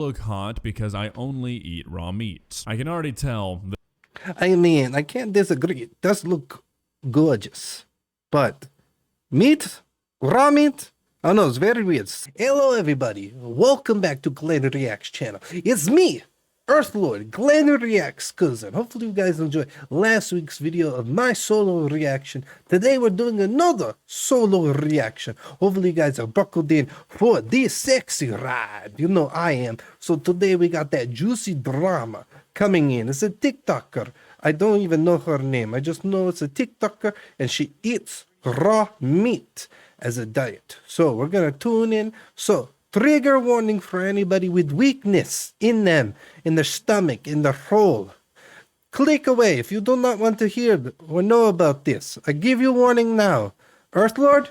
Look hot because I only eat raw meat. I can already tell. I mean, I can't disagree. It does look gorgeous. But meat? Raw meat? I don't know, it's very weird. Hello, everybody. Welcome back to GlenReacts channel. It's me, Earthlord, GlenReacts cousin. Hopefully you guys enjoyed last week's video of my solo reaction. Today we're doing another solo reaction. Hopefully you guys are buckled in for this sexy ride. You know I am. So today we got that juicy drama coming in. It's a TikToker. I don't even know her name. I just know it's a TikToker and she eats raw meat as a diet. So we're gonna tune in. So trigger warning for anybody with weakness in them, in their stomach, in their hole. Click away if you do not want to hear or know about this. I give you warning now. Earthlord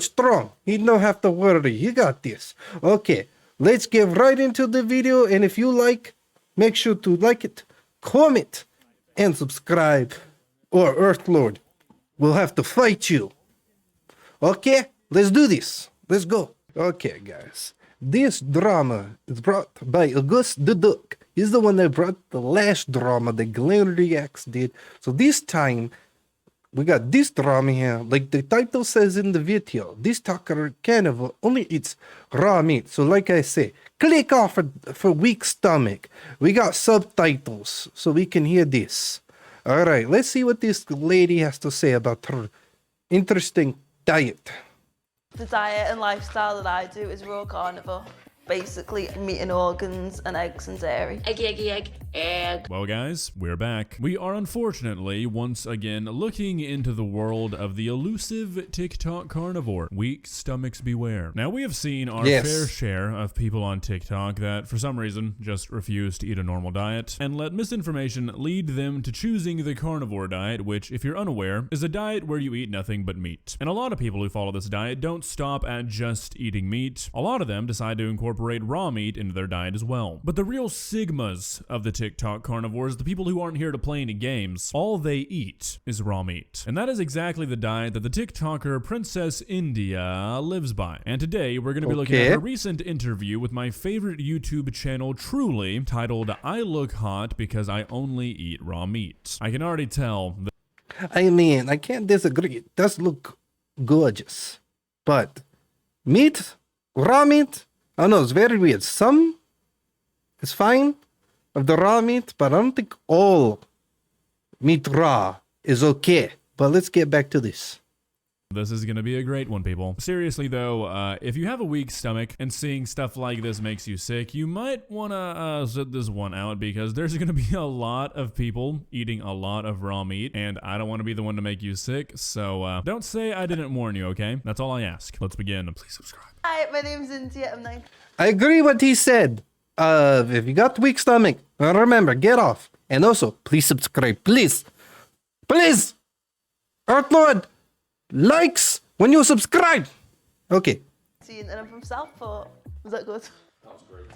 strong. He don't have to worry. He got this. Okay, let's get right into the video. And if you like, make sure to like it, comment, and subscribe. Or Earthlord will have to fight you. Okay, let's do this. Let's go. Okay, guys. This drama is brought by August the Duck. He's the one that brought the last drama that GlenReacts did. So this time, we got this drama here. Like the title says in the video, this talker carnivore only eats raw meat. So like I say, click off for weak stomach. We got subtitles so we can hear this. All right, let's see what this lady has to say about her interesting diet. The diet and lifestyle that I do is raw carnivore. Basically, meat and organs and eggs and dairy. Egg. Well, guys, we're back. We are unfortunately once again looking into the world of the elusive TikTok carnivore. Weak stomachs beware. Now, we have seen our fair share of people on TikTok that, for some reason, just refuse to eat a normal diet and let misinformation lead them to choosing the carnivore diet, which, if you're unaware, is a diet where you eat nothing but meat. And a lot of people who follow this diet don't stop at just eating meat. A lot of them decide to incorporate raw meat into their diet as well. But the real sigmas of the TikTok carnivores, the people who aren't here to play any games, all they eat is raw meat. And that is exactly the diet that the TikToker Princess India lives by. And today we're going to be looking at a recent interview with my favorite YouTube channel, Truly, titled I Look Hot Because I Only Eat Raw Meat. I can already tell that I mean, I can't disagree. It does look gorgeous. But meat? Raw meat? I don't know, it's very weird. Some is fine of the raw meat, but I don't think all meat raw is okay. But let's get back to this. this is going to be a great one, people. Seriously, though, if you have a weak stomach and seeing stuff like this makes you sick, you might want to sit this one out because there's going to be a lot of people eating a lot of raw meat, and I don't want to be the one to make you sick, so don't say I didn't warn you, okay? That's all I ask. Let's begin. Please subscribe. Hi, my name's India. I'm 9. I agree what he said. If you got weak stomach, remember, get off. And also, please subscribe. Please. Please. Earthlord. Likes when you subscribe. Okay. And I'm from Southport. Was that good? That was great.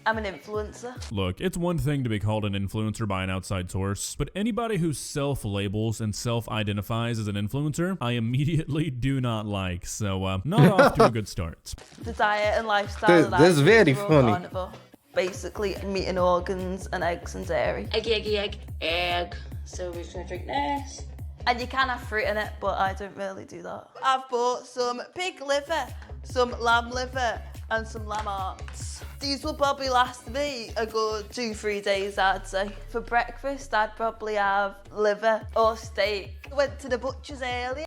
I'm an influencer. Look, it's one thing to be called an influencer by an outside source, but anybody who self-labels and self-identifies as an influencer, I immediately do not like, so not off to a good start. The diet and lifestyle that That's I do very is raw funny. carnivore. Basically, meat and organs and eggs and dairy. Egg. So we're just gonna drink this. And you can have fruit in it, but I don't really do that. I've bought some pig liver, some lamb liver, and some lamb hearts. These will probably last me a good 2-3 days, I'd say. For breakfast, I'd probably have liver or steak. Went to the butcher's earlier.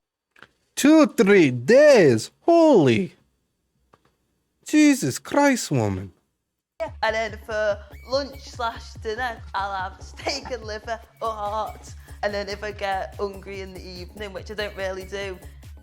2-3 days. Holy. Jesus Christ, woman. And then for lunch/dinner, I'll have steak and liver or heart. And then if I get hungry in the evening, which I don't really do,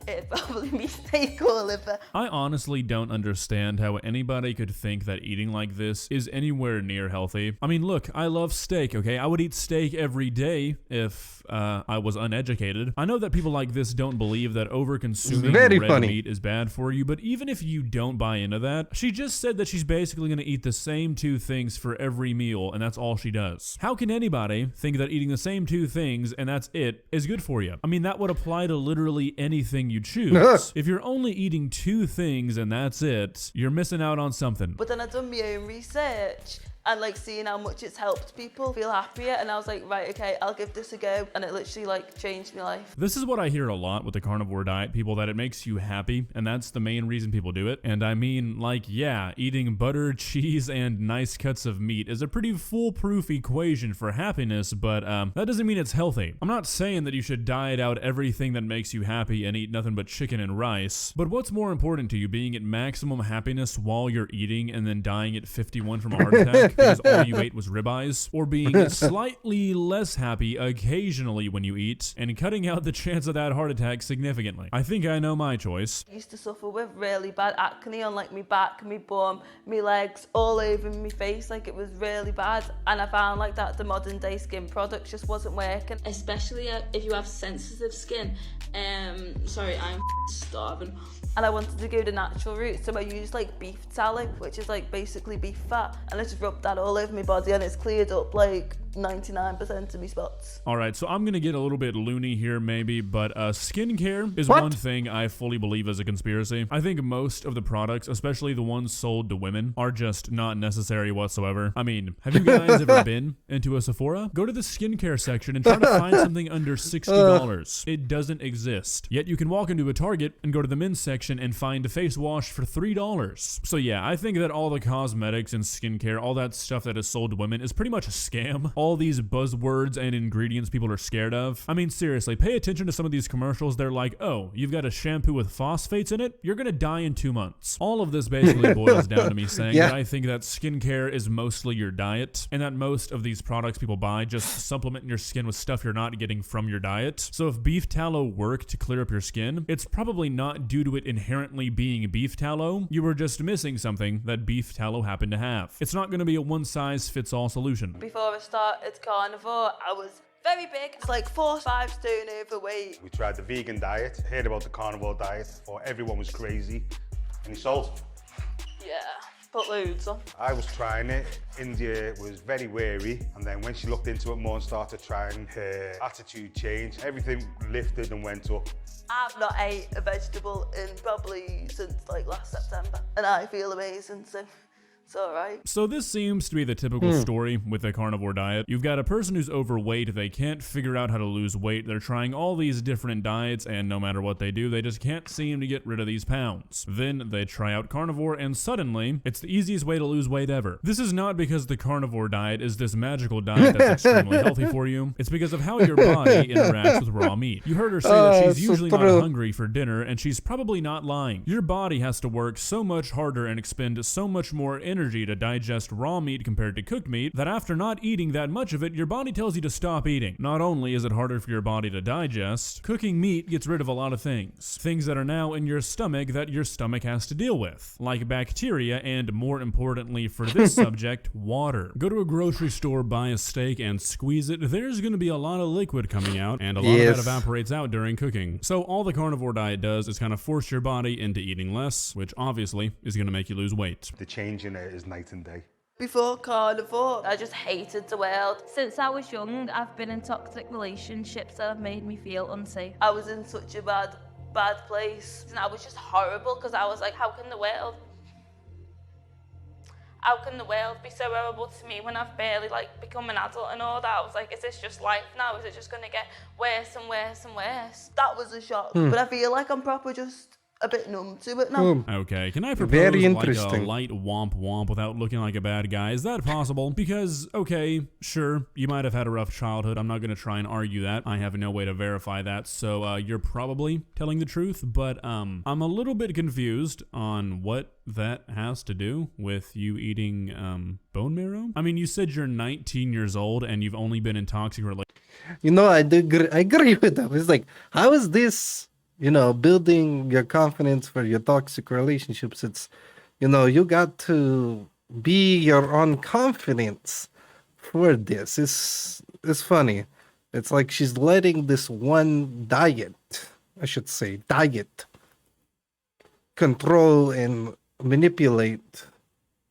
it'd probably be steak or liver. I honestly don't understand how anybody could think that eating like this is anywhere near healthy. I mean, look, I love steak, okay? I would eat steak every day if I was uneducated. I know that people like this don't believe that over-consuming red meat is bad for you, but even if you don't buy into that, she just said that she's basically gonna eat the same 2 things for every meal, and that's all she does. How can anybody think that eating the same 2 things and that's it is good for you? I mean, that would apply to literally anything you you choose. If you're only eating 2 things and that's it, you're missing out on something. But then I done my own research and like seeing how much it's helped people feel happier, and I was like, right, okay, I'll give this a go, and it literally like changed my life. This is what I hear a lot with the carnivore diet, people, that it makes you happy, and that's the main reason people do it. And I mean, like, yeah, eating butter, cheese, and nice cuts of meat is a pretty foolproof equation for happiness, but that doesn't mean it's healthy. I'm not saying that you should diet out everything that makes you happy and eat nothing but chicken and rice, but what's more important to you, being at maximum happiness while you're eating and then dying at 51 from a heart attack because all you ate was ribeyes, or being slightly less happy occasionally when you eat and cutting out the chance of that heart attack significantly? I think I know my choice. I used to suffer with really bad acne on like my back, my bum, my legs, all over my face. Like it was really bad, and I found like that the modern day skin products just wasn't working. Especially if you have sensitive skin. Sorry, I'm starving. And I wanted to go the natural route, so I used like beef tallow, which is like basically beef fat, and I just rubbed that all over my body, and it's cleared up like 99% of my spots. All right, so I'm gonna get a little bit loony here maybe, but skincare is one thing I fully believe is a conspiracy. I think most of the products, especially the ones sold to women, are just not necessary whatsoever. I mean, have you guys ever been into a Sephora? Go to the skincare section and try to find something under $60. It doesn't exist. Yet you can walk into a Target and go to the men's section and find a face wash for $3. So yeah, I think that all the cosmetics and skincare, all that stuff that is sold to women is pretty much a scam. All these buzzwords and ingredients people are scared of. I mean, seriously, pay attention to some of these commercials. They're like, oh, you've got a shampoo with phosphates in it? You're gonna die in 2 months. All of this basically boils down to me saying that I think that skincare is mostly your diet, and that most of these products people buy just supplement your skin with stuff you're not getting from your diet. So if beef tallow worked to clear up your skin, it's probably not due to it inherently being beef tallow. You were just missing something that beef tallow happened to have. It's not gonna be a one-size-fits-all solution. Before I started carnivore, I was very big. It's like 4 or 5 stone overweight. We tried the vegan diet, heard about the carnivore diet, thought everyone was crazy, and he sold. Yeah, put loads on. I was trying it. India was very wary, and then when she looked into it more and started trying, her attitude changed. Everything lifted and went up. I've not ate a vegetable in probably since like last September, and I feel amazing, so it's all right. So this seems to be the typical story with the carnivore diet. You've got a person who's overweight, they can't figure out how to lose weight, they're trying all these different diets, and no matter what they do, they just can't seem to get rid of these pounds. Then they try out carnivore, and suddenly, it's the easiest way to lose weight ever. This is not because the carnivore diet is this magical diet that's extremely healthy for you. It's because of how your body interacts with raw meat. You heard her say that she's usually not hungry for dinner, and she's probably not lying. Your body has to work so much harder and expend so much more energy to digest raw meat compared to cooked meat that after not eating that much of it, your body tells you to stop eating. Not only is it harder for your body to digest, cooking meat gets rid of a lot of things. Things that are now in your stomach that your stomach has to deal with, like bacteria and, more importantly for this subject, water. Go to a grocery store, buy a steak, and squeeze it. There's going to be a lot of liquid coming out, and a lot of that evaporates out during cooking. So all the carnivore diet does is kind of force your body into eating less, which obviously is going to make you lose weight. The change in it is night and day. Before carnivore, I just hated the world. Since I was young, I've been in toxic relationships that have made me feel unsafe. I was in such a bad place, and I was just horrible because I was like, how can the world be so horrible to me when I've barely like become an adult and all that? I was like, is this just life now? Is it just gonna get worse and worse and worse? That was a shock, but I feel like I'm proper just a bit numb to it now. Okay, can I propose like a light womp womp without looking like a bad guy? Is that possible? Because, okay, sure, you might have had a rough childhood. I'm not going to try and argue that. I have no way to verify that, so you're probably telling the truth, but I'm a little bit confused on what that has to do with you eating bone marrow. I mean, you said you're 19 years old and you've only been in toxic relationships. You know, I agree with that. It's like, how is this, you know, building your confidence for your toxic relationships? It's, you know, you got to be your own confidence for this. It's funny. It's like she's letting this one diet, I should say, control and manipulate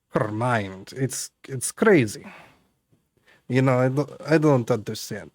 her mind. It's crazy. You know, I don't understand.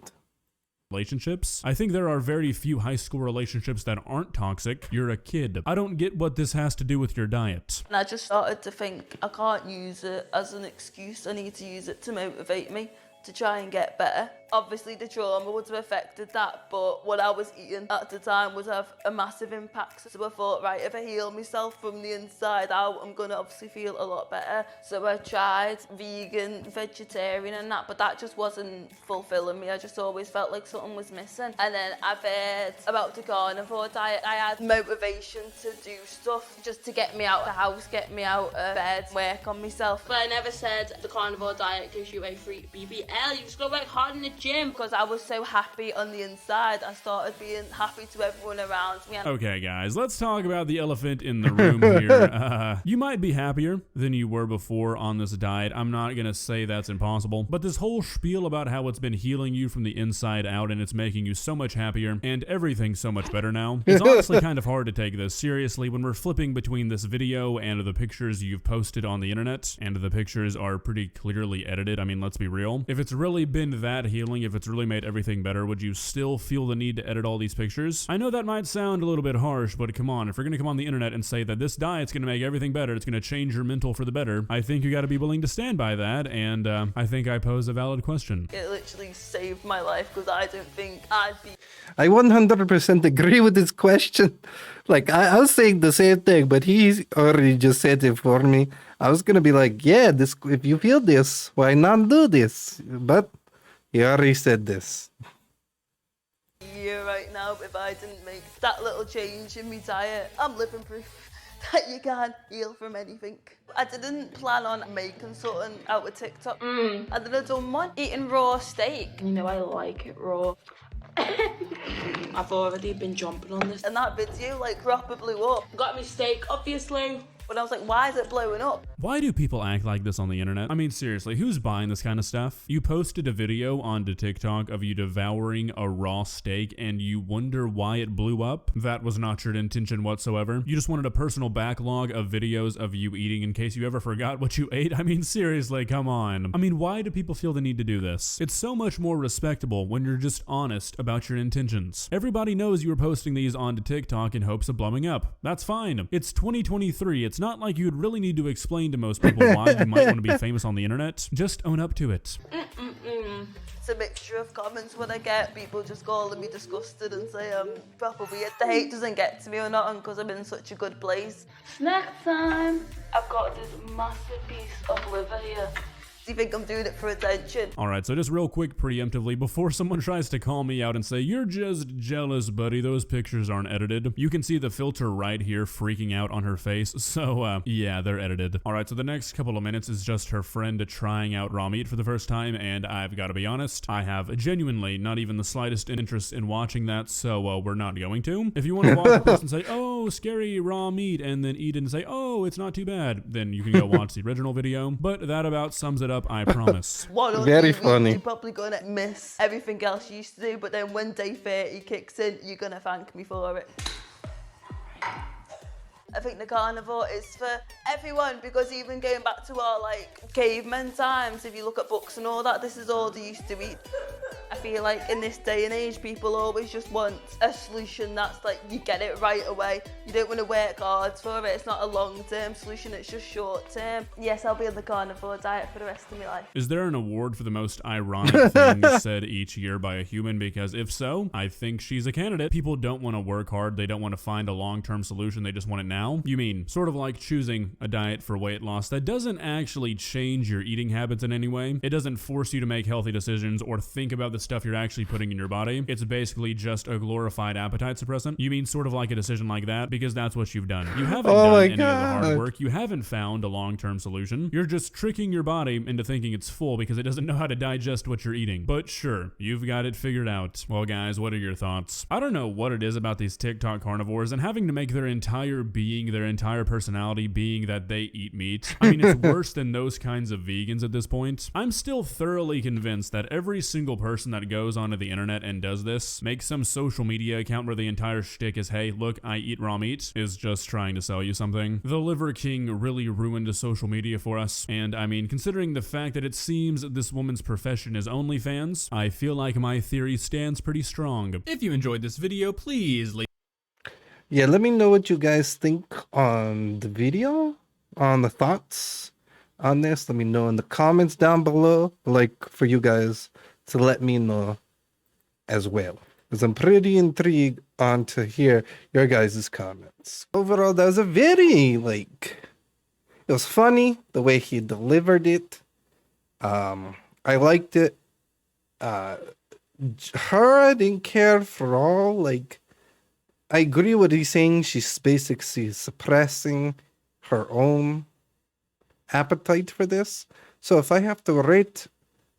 relationships. I think there are very few high school relationships that aren't toxic. You're a kid. I don't get what this has to do with your diet. And I just started to think, I can't use it as an excuse. I need to use it to motivate me to try and get better. Obviously the trauma would have affected that, but what I was eating at the time would have a massive impact. So I thought, right, if I heal myself from the inside out, I'm gonna obviously feel a lot better. So I tried vegan, vegetarian and that, but that just wasn't fulfilling me. I just always felt like something was missing. And then I've heard about the carnivore diet. I had motivation to do stuff just to get me out of the house, get me out of bed, work on myself. But I never said the carnivore diet gives you a free BBL. You just go work hard in the gym. Because I was so happy on the inside, I started being happy to everyone around me. Okay, guys, let's talk about the elephant in the room here. You might be happier than you were before on this diet. I'm not gonna say that's impossible, but this whole spiel about how it's been healing you from the inside out and it's making you so much happier and everything's so much better now, it's honestly kind of hard to take this seriously when we're flipping between this video and the pictures you've posted on the internet, and the pictures are pretty clearly edited. I mean, let's be real. If it's really been that healing, if it's really made everything better, would you still feel the need to edit all these pictures? I know that might sound a little bit harsh, but come on, if you're gonna come on the internet and say that this diet's gonna make everything better, it's gonna change your mental for the better, I think you gotta be willing to stand by that, and I think I pose a valid question. It literally saved my life because I don't think I'd be... I 100% agree with this question. Like, I was saying the same thing, but he already just said it for me. I was gonna be like, yeah, this, if you feel this, why not do this? But he already said this. Here right now, if I didn't make that little change in my diet, I'm living proof that you can heal from anything. I didn't plan on making something out of TikTok. And then I done one, eating raw steak. You know I like it raw. I've already been jumping on this. And that video like proper blew up. Got me steak, obviously. But I was like, why is it blowing up? Why do people act like this on the internet? I mean, seriously, who's buying this kind of stuff? You posted a video onto TikTok of you devouring a raw steak and you wonder why it blew up? That was not your intention whatsoever. You just wanted a personal backlog of videos of you eating in case you ever forgot what you ate? I mean, seriously, come on. I mean, why do people feel the need to do this? It's so much more respectable when you're just honest about your intentions. Everybody knows you were posting these onto TikTok in hopes of blowing up. That's fine. It's 2023. It's not like you'd really need to explain to most people why you might want to be famous on the internet. Just own up to it. It's a mixture of comments when I get people just calling me disgusted and say I'm proper weird. The hate doesn't get to me or nothing because I'm in such a good place. Snack time. I've got this massive piece of liver here. Do you think I'm doing it for attention? Alright, so just real quick preemptively, before someone tries to call me out and say, you're just jealous, buddy, those pictures aren't edited, you can see the filter right here freaking out on her face, so yeah, they're edited. Alright, so the next couple of minutes is just her friend trying out raw meat for the first time, and I've got to be honest, I have genuinely not even the slightest interest in watching that, so we're not going to. If you want to watch this and say, oh, scary raw meat, and then eat it and say, oh, it's not too bad, then you can go watch the original video, but that about sums it up, I promise. Very funny. You're probably gonna miss everything else you used to do, but then when day 30 kicks in, you're gonna thank me for it. I think the carnivore is for everyone because even going back to our like caveman times, if you look at books and all that, this is all they used to eat. I feel like in this day and age, people always just want a solution that's like, you get it right away. You don't want to work hard for it. It's not a long-term solution, it's just short-term. Yes, I'll be on the carnivore diet for the rest of my life. Is there an award for the most ironic thing said each year by a human? Because if so, I think she's a candidate. People don't want to work hard. They don't want to find a long-term solution. They just want it now. You mean sort of like choosing a diet for weight loss that doesn't actually change your eating habits in any way. It doesn't force you to make healthy decisions or think about the stuff you're actually putting in your body. It's basically just a glorified appetite suppressant. You mean sort of like a decision like that? Because that's what you've done. You haven't done any of the hard work. You haven't found a long-term solution. You're just tricking your body into thinking it's full because it doesn't know how to digest what you're eating. But sure, you've got it figured out. Well, guys, what are your thoughts? I don't know what it is about these TikTok carnivores and having to make their entire being being their entire personality being that they eat meat. I mean, it's worse than those kinds of vegans at this point. I'm still thoroughly convinced that every single person that goes onto the internet and does this, makes some social media account where the entire shtick is, hey, look, I eat raw meat, is just trying to sell you something. The Liver King really ruined social media for us, and I mean, considering the fact that it seems this woman's profession is OnlyFans, I feel like my theory stands pretty strong. If you enjoyed this video, please leave. Yeah, let me know what you guys think on the video, on the thoughts on this. Let me know in the comments down below, like for you guys to let me know as well, because I'm pretty intrigued on to hear your guys' comments. Overall, that was a very, it was funny the way he delivered it. I liked it. Her, I didn't care for all, I agree with what he's saying. She's basically suppressing her own appetite for this. So if I have to rate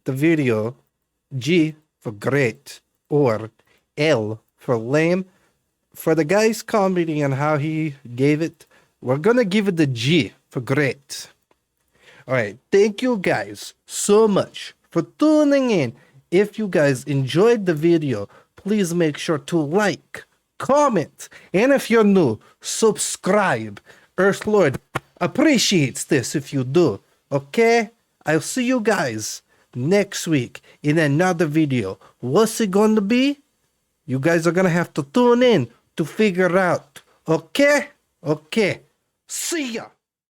the video, G for great or L for lame, for the guy's comedy and how he gave it, we're gonna give it the G for great. All right, thank you guys so much for tuning in. If you guys enjoyed the video, please make sure to like, comment, and if you're new, subscribe. Earthlord appreciates this if you do, okay? I'll see you guys next week in another video. What's it gonna be? You guys are gonna have to tune in to figure out, okay? Okay, see ya!